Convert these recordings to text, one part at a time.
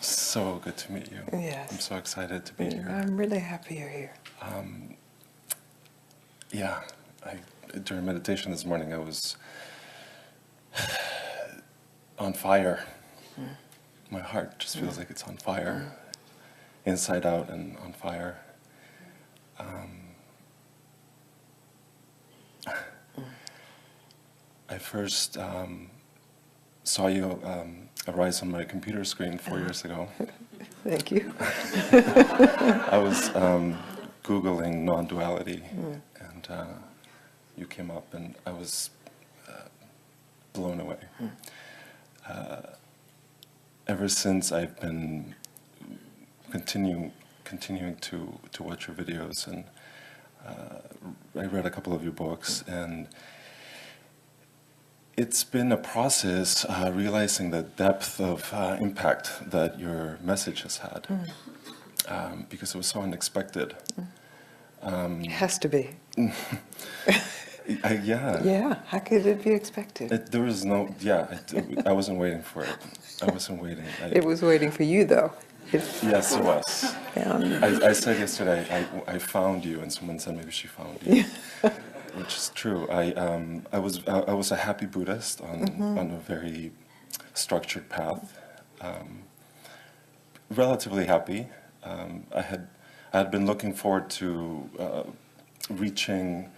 So good to meet you. Yes. I'm so excited to be here. I'm really happy you're here. Yeah, during meditation this morning, I was on fire. My heart just feels like it's on fire, inside out and on fire. I first saw you arise on my computer screen 4 years ago. Thank you. I was Googling non-duality, and you came up, and I was blown away. Ever since, I've been continuing to watch your videos, and I read a couple of your books, and it's been a process realizing the depth of impact that your message has had, because it was so unexpected. It has to be. Yeah. Yeah, how could it be expected? There was no, I wasn't waiting for it. I wasn't waiting. It was waiting for you, though. Yes, it was. I said yesterday, I found you, and someone said maybe she found you, which is true. I was a happy Buddhist on a very structured path, relatively happy. I had been looking forward to reaching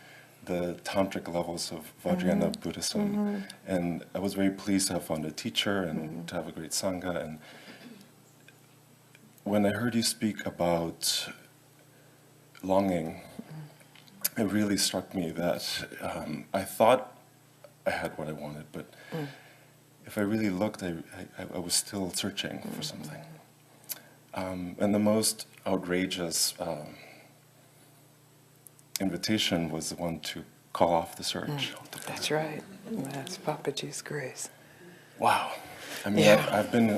the tantric levels of Vajrayana Buddhism, and I was very pleased to have found a teacher and to have a great sangha. And when I heard you speak about longing, it really struck me that I thought I had what I wanted, but if I really looked, I was still searching for something. And the most outrageous invitation was the one to call off the search. That's right. That's Papaji's grace. Wow. I mean, Yeah. I've been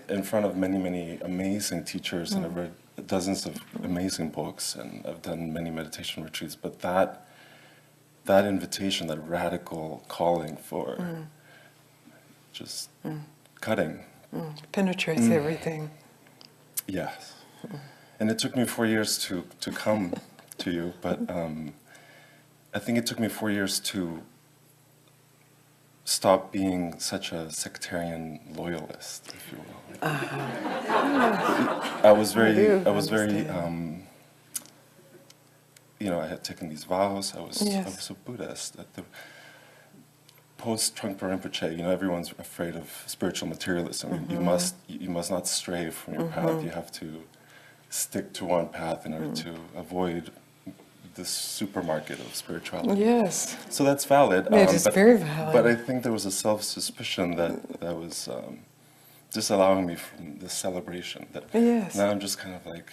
in front of many amazing teachers, and I've read dozens of amazing books, and I've done many meditation retreats. But that invitation, that radical calling for just cutting, Penetrates everything. yes. And it took me 4 years to come to you, but I think it took me 4 years to stop being such a sectarian loyalist, if you will. I was very, I had taken these vows. I was a Buddhist. At the post-Trungpa Rinpoche, everyone's afraid of spiritual materialism. You must not stray from your path. You have to stick to one path in order to avoid this supermarket of spirituality. Yes. So that's valid. It is very valid. But I think there was a self-suspicion that was disallowing me from this celebration. That now I'm just kind of like,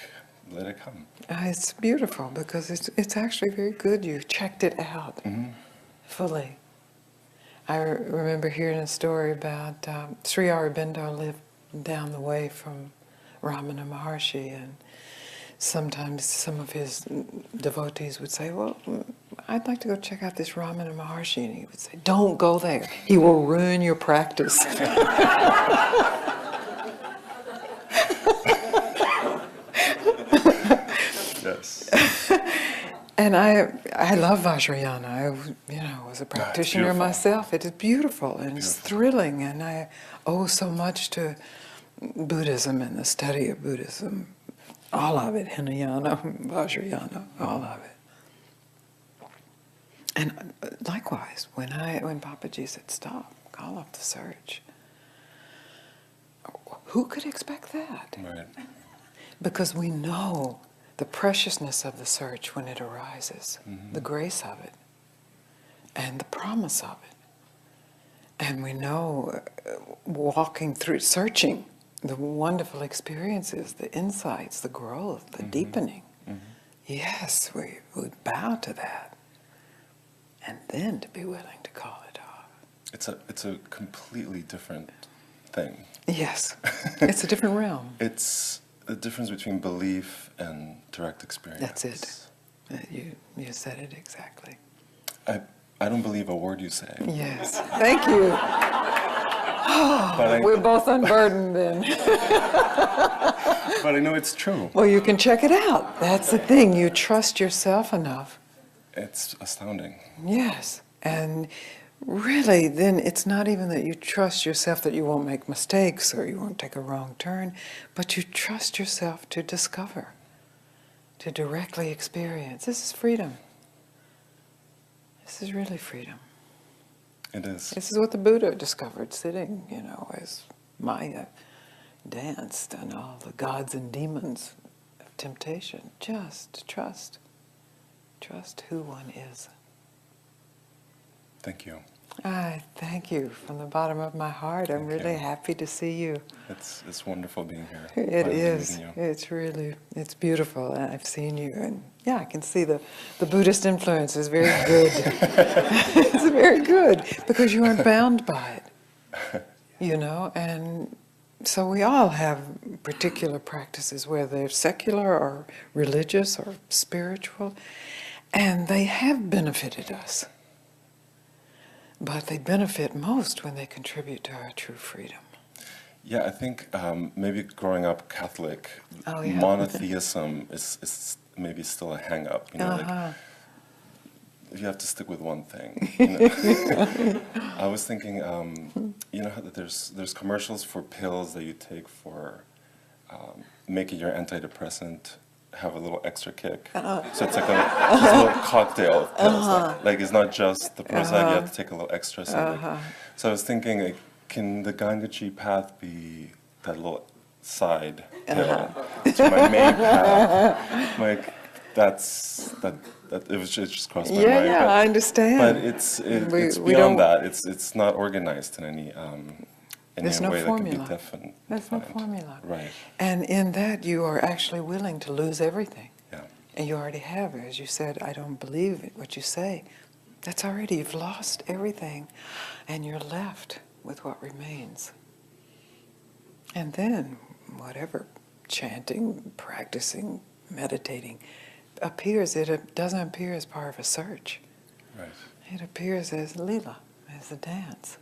let it come. It's beautiful because it's actually very good. You checked it out fully. I remember hearing a story about Sri Aurobindo lived down the way from Ramana Maharshi, and sometimes some of his devotees would say, well, I'd like to go check out this Ramana Maharshi, and he would say, don't go there. He will ruin your practice. Yes. And I love Vajrayana. I was a practitioner myself. It is beautiful and it's thrilling, and I owe so much to Buddhism and the study of Buddhism. All of it, Hinayana, Vajrayana, all of it. And likewise, when Papaji said, stop, call off the search, who could expect that? Right. Because we know the preciousness of the search when it arises, the grace of it, and the promise of it. And we know walking through, searching, the wonderful experiences, the insights, the growth, the deepening. Yes, we bow to that. And then to be willing to call it off. It's a completely different thing. Yes, it's a different realm. It's the difference between belief and direct experience. That's it. You said it exactly. I don't believe a word you say. Yes, thank you. We're both unburdened then. But I know it's true. Well, you can check it out. That's the thing. You trust yourself enough. It's astounding. Yes. And really, then it's not even that you trust yourself that you won't make mistakes or you won't take a wrong turn, but you trust yourself to discover, to directly experience. This is freedom. This is really freedom. It is. This is what the Buddha discovered sitting, as Maya danced and all the gods and demons of temptation. Just trust. Trust who one is. Thank you. I thank you from the bottom of my heart. I'm really happy to see you. It's wonderful being here. It is. Meeting you. It's beautiful. I've seen you, and yeah, I can see the Buddhist influence is very good. It's very good because you aren't bound by it, and so we all have particular practices, whether they're secular or religious or spiritual, and they have benefited us. But they benefit most when they contribute to our true freedom. Yeah, I think maybe growing up Catholic, monotheism is maybe still a hang-up. Like, you have to stick with one thing. I was thinking, how that there's commercials for pills that you take for making your antidepressant have a little extra kick. So it's like a little cocktail of pills. Like it's not just the Prozac, you have to take a little extra. So I was thinking, can the Gangaji path be that little side pill to my main path? Like that it just crossed my mind. Yeah, I understand. But it's beyond that. It's not organized in any There's no way formula. that can be defined. There's no formula. Right. And in that, you are actually willing to lose everything. Yeah. And you already have. As you said, I don't believe what you say. That's already, you've lost everything. And you're left with what remains. And then, whatever, chanting, practicing, meditating, appears, it doesn't appear as part of a search. Right. It appears as lila, as a dance.